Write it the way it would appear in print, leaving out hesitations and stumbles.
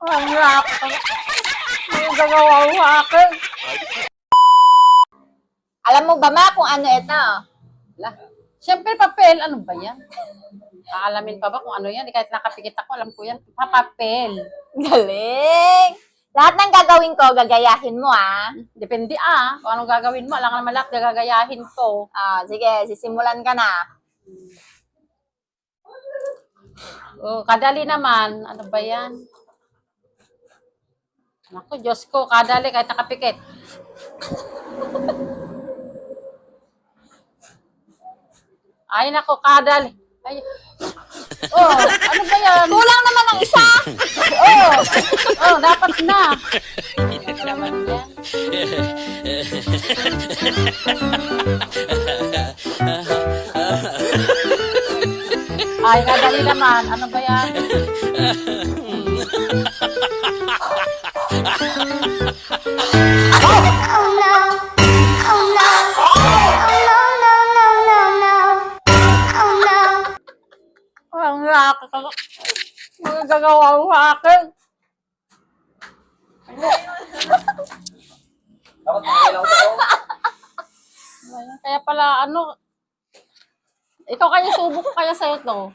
Ang laki. May gagawa ko sa akin. Alam mo ba ma kung ano ito? Ala. Siyempre, papel. Ano ba yan? Aalamin pa ba kung ano yan? Kahit nakapikit ako, alam ko yan. Papel. Galing! Lahat ng gagawin ko, gagayahin mo ah. Depende kung anong gagawin mo. Alam ka naman lahat, gagayahin ko. Ah, sige, sisimulan ka na. Oh, kadali naman. Ano ba yan? Naku, Diyos ko, kadali kahit nakapikit. Ay, naku, kadali. Ay. Oh, ano ba yan? Kulang naman ang isa! Dapat na. Ano naman yan? Ay, kadali naman. Ano ba yan? Ang laki ka. Magagawa ko sa akin. Kaya pala, ikaw kaya subok ko kaya sa'yo to.